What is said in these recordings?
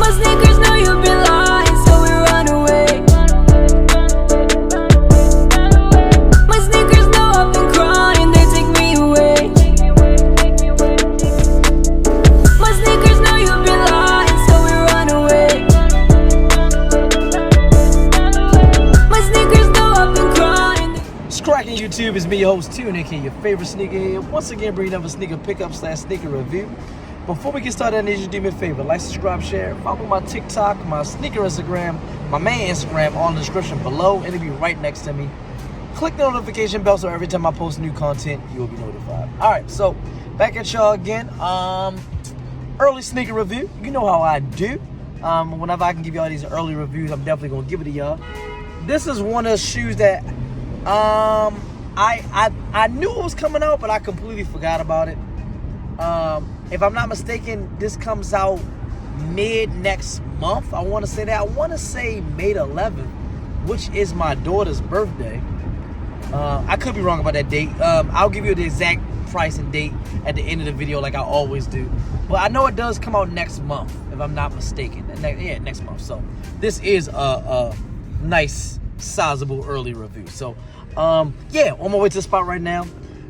My sneakers know you've been lying, so we run away. My sneakers know I've been crying, they take me away. My sneakers know you've been lying, so we run away. My sneakers know I've been crying. What's cracking, YouTube? It's me, your host, Tune, aka your favorite sneaker here. Once again, bringing up a sneaker pickup / sneaker review. Before we get started, I need you to do me a favor. Like, subscribe, share, follow my TikTok, my sneaker Instagram, my main Instagram, all in the description below, and it'll be right next to me. Click the notification bell so every time I post new content, you will be notified. Alright, so back at y'all again. Early sneaker review. You know how I do. Whenever I can give y'all these early reviews, I'm definitely gonna give it to y'all. This is one of the shoes that I knew it was coming out, but I completely forgot about it. If I'm not mistaken, this comes out mid next month. I want to say that. I want to say May 11th, which is my daughter's birthday. I could be wrong about that date. I'll give you the exact price and date at the end of the video like I always do. But I know it does come out next month, if I'm not mistaken. Yeah, next month. So this is a nice, sizable early review. So, yeah, on my way to the spot right now.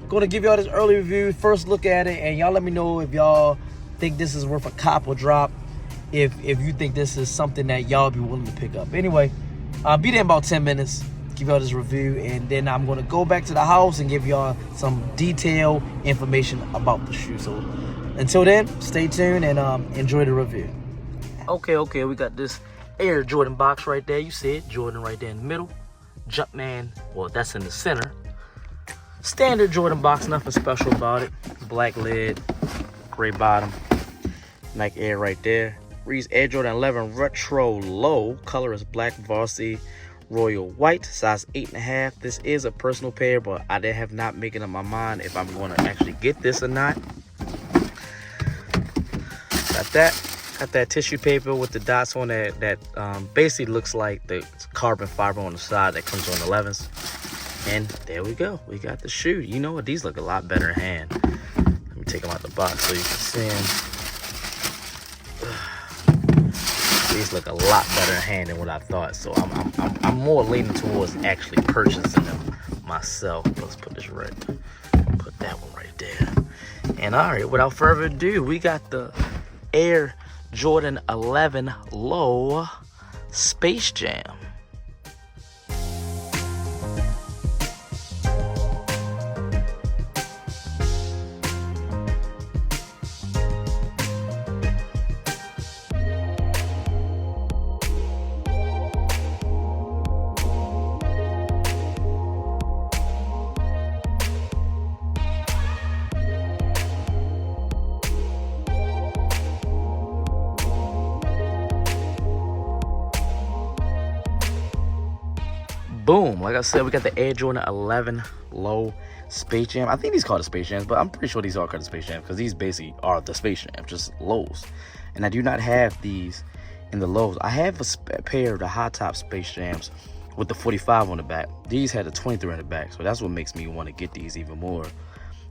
Gonna give y'all this early review, first look at it, and y'all let me know if y'all think this is worth a cop or drop. If you think this is something that y'all be willing to pick up. Anyway, be there in about 10 minutes. Give y'all this review, and then I'm gonna go back to the house and give y'all some detailed information about the shoe. So until then, stay tuned and enjoy the review. Okay, we got this Air Jordan box right there. You see it, Jordan right there in the middle. Jumpman, well, that's in the center. Standard Jordan box, nothing special about it. Black lid, gray bottom, Nike Air right there. Reads Air Jordan 11 Retro Low. Color is black varsity royal white, size 8.5. This is a personal pair, but I have not making up my mind if I'm going to actually get this or not. Got that tissue paper with the dots on it that basically looks like the carbon fiber on the side that comes on the 11s. And there we go. We got the shoe. You know what? These look a lot better in hand. Let me take them out the box so you can see them. These look a lot better in hand than what I thought. So I'm more leaning towards actually purchasing them myself. Let's put this right. Put that one right there. And all right, without further ado, we got the Air Jordan 11 Low Space Jam. Boom, like I said, we got the Air Jordan 11 Low Space Jam. I think these called the Space Jams, but I'm pretty sure these are called the Space Jams because these basically are the Space Jam, just lows. And I do not have these in the lows. I have a pair of the high top Space Jams with the 45 on the back. These had the 23 on the back, so that's what makes me want to get these even more.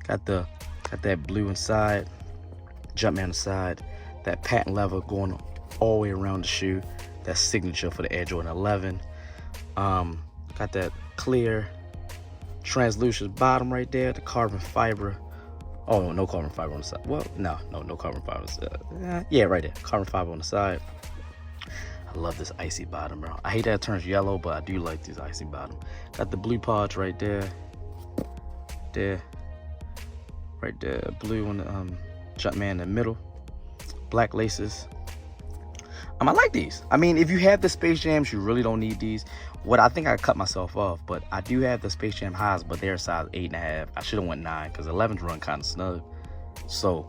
Got that blue inside, Jumpman inside, that patent leather going all the way around the shoe. That's signature for the Air Jordan 11. Got that clear translucent bottom right there, the carbon fiber. Oh, no carbon fiber on the side. Well, no carbon fiber on the side. Yeah, right there, carbon fiber on the side. I love this icy bottom, bro. I hate that it turns yellow, but I do like this icy bottom. Got the blue pods right there. Right there, blue on the Jumpman in the middle. Black laces. I like these. I mean, if you have the Space Jams, you really don't need these. What I think I cut myself off, but I do have the Space Jam highs, but they're size 8.5. I should have went 9 because 11s run kind of snug. So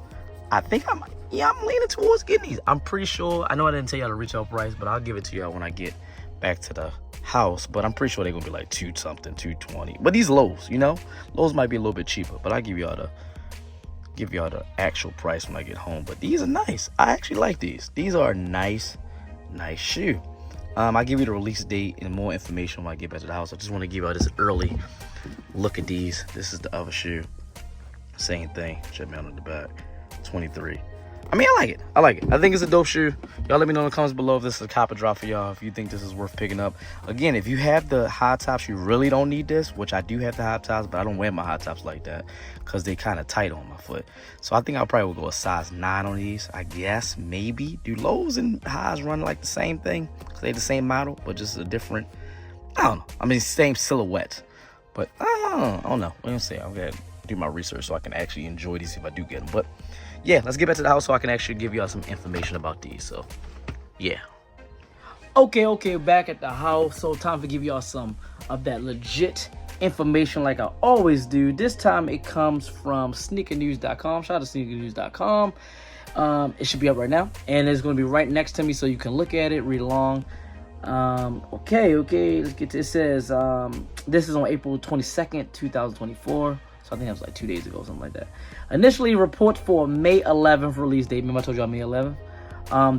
I think I'm leaning towards getting these. I'm pretty sure. I know I didn't tell y'all the retail price, but I'll give it to y'all when I get back to the house. But I'm pretty sure they're gonna be like 2 something, 220. But these lows, you know, lows might be a little bit cheaper. But I'll give y'all the actual price when I get home. But these are nice. I actually like these. These are a nice shoe. I'll give you the release date and more information when I get back to the house. I just want to give y'all this early look at these. This is the other shoe. Same thing. Check me out on the back. 23. I mean, I like it. I like it. I think it's a dope shoe. Y'all let me know in the comments below if this is a cop or drop for y'all, if you think this is worth picking up. Again, if you have the high tops, you really don't need this, which I do have the high tops, but I don't wear my high tops like that because they kind of tight on my foot. So I think I'll probably go a size 9 on these, I guess, maybe. Do lows and highs run like the same thing? Because they're the same model, but just a different, I don't know. I mean, same silhouette. But I don't know. What do you say? I'm going to do my research so I can actually enjoy these if I do get them. But yeah, let's get back to the house so I can actually give y'all some information about these. So yeah. Okay, back at the house. So time to give y'all some of that legit information like I always do. This time it comes from sneakernews.com. Shout out to sneakernews.com. It should be up right now, and it's going to be right next to me so you can look at it, read along. Okay, let's get to it. It says this is on April 22nd, 2024. So I think that was like 2 days ago, something like that. Initially, reports for May 11th release date. Remember I told y'all May 11th?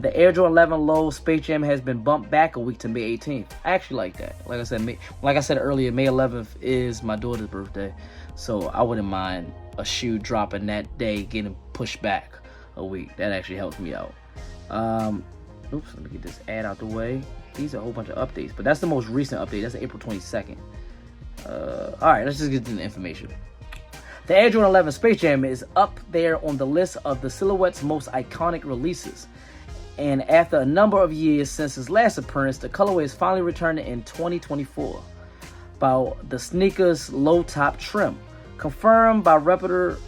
The Air Jordan 11 Low Space Jam has been bumped back a week to May 18th. I actually like that. Like I said earlier, May 11th is my daughter's birthday, so I wouldn't mind a shoe dropping that day getting pushed back a week. That actually helps me out. Oops, let me get this ad out the way. These are a whole bunch of updates, but that's the most recent update. That's April 22nd. All right, let's just get to the information. The Air Jordan 11 Space Jam is up there on the list of the silhouette's most iconic releases. And after a number of years since its last appearance, the colorway is finally returning in 2024 by the sneaker's low-top trim. Confirmed by reputable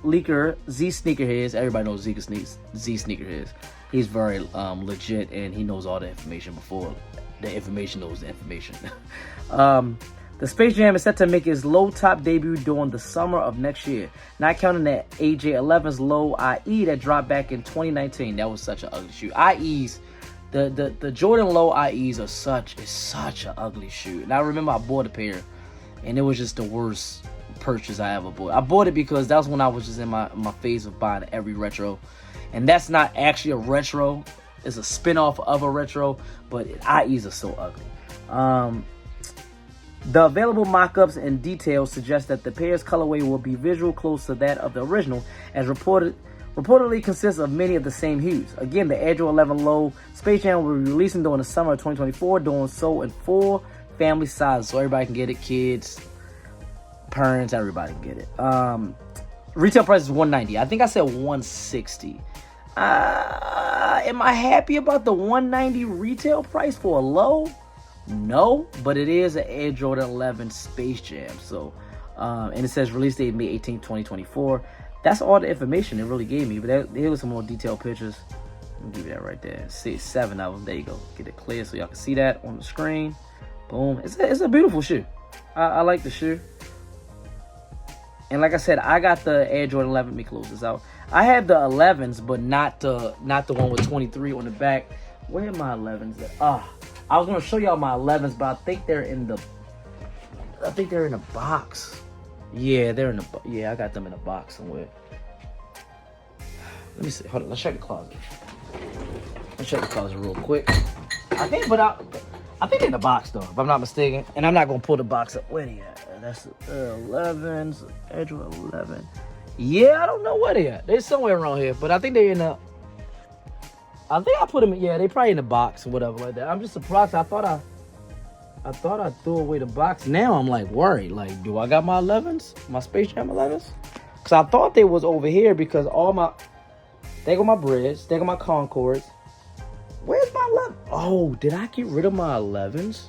leaker Z Sneakerheads. Everybody knows Z Sneakerheads. He's very legit, and he knows all the information before the information knows the information. The Space Jam is set to make its low-top debut during the summer of next year, not counting the AJ11's low IE that dropped back in 2019. That was such an ugly shoe. IEs, the Jordan low IEs are such an ugly shoe. And I remember I bought a pair, and it was just the worst purchase I ever bought. I bought it because that was when I was just in my phase of buying every retro, and that's not actually a retro. It's a spin-off of a retro, but IEs are so ugly. The available mock-ups and details suggest that the pair's colorway will be visual close to that of the original, as reportedly consists of many of the same hues. Again, the Air Jordan 11 Low Space Jam will be releasing during the summer of 2024, doing so in 4 family sizes, so everybody can get it. Kids, parents, everybody can get it. Retail price is $190. I think I said $160. Am I happy about the $190 retail price for a low? No, but it is an Air Jordan 11 Space Jam. So, and it says release date May 18th, 2024. That's all the information it really gave me. But here was some more detailed pictures. Let me give you that right there. See, 7 of them. There you go. Get it clear so y'all can see that on the screen. Boom. It's a beautiful shoe. I like the shoe. And like I said, I got the Air Jordan 11. Let me close this out. I have the 11s, but not the one with 23 on the back. Where are my 11s at? I was gonna show y'all my 11s, but I think they're in the box. Yeah, I got them in a box somewhere. Let me see. Hold on. Let's check the closet. Let's check the closet real quick. I think they're in the box though, if I'm not mistaken. And I'm not gonna pull the box up. Where they at? That's 11s. Edge 11. Yeah, I don't know where they at. They're somewhere around here, but I think they're in the. I think I put them in. Yeah, they probably in the box or whatever like that. I'm just surprised. I thought I threw away the box. Now I'm like worried. Like, do I got my 11s? My Space Jam 11s? Because I thought they was over here because they got my Breads. They got my Concords. Where's my 11? Oh, did I get rid of my 11s?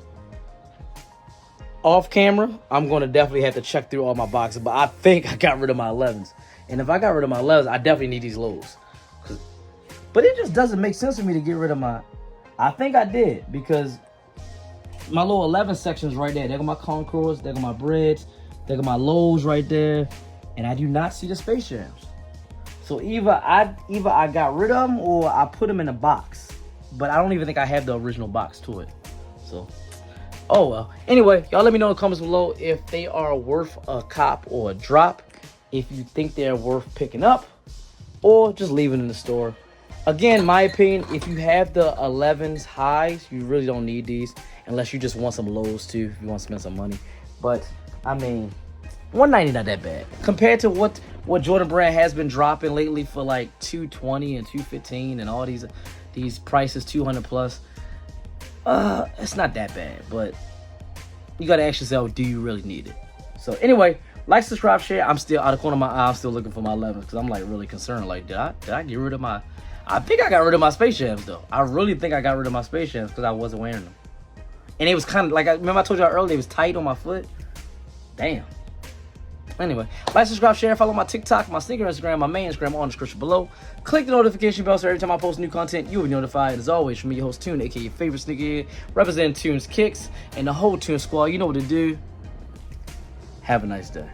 Off camera, I'm going to definitely have to check through all my boxes. But I think I got rid of my 11s. And if I got rid of my 11s, I definitely need these lows. But it just doesn't make sense for me to get rid of my. I think I did because my little 11 sections right there. They got my Concords, they got my Breads, they got my lows right there, and I do not see the Space Jams. So either I got rid of them or I put them in a box. But I don't even think I have the original box to it. So, oh well. Anyway, y'all let me know in the comments below if they are worth a cop or a drop. If you think they're worth picking up or just leaving in the store. Again, my opinion, if you have the 11s highs, you really don't need these unless you just want some lows too, if you want to spend some money. But, I mean, $190 not that bad. Compared to what what Jordan Brand has been dropping lately for like $220 and $215 and all these prices $200 plus. It's not that bad, but you gotta ask yourself, do you really need it? So anyway, like, subscribe, share. I'm still out of the corner of my eye. I'm still looking for my 11s because I'm like really concerned. Like, did I get rid of my? I think I got rid of my Space Jams though. I really think I got rid of my Space Jams because I wasn't wearing them, and it was kind of like, remember I told y'all earlier, it was tight on my foot. Damn. Anyway, like, subscribe, share, follow my TikTok, my sneaker Instagram, my main Instagram, all in the description below. Click the notification bell so every time I post new content, you'll be notified. As always, from me, your host Tune, aka your favorite sneakerhead, representing Tune's Kicks and the whole Tune Squad. You know what to do. Have a nice day.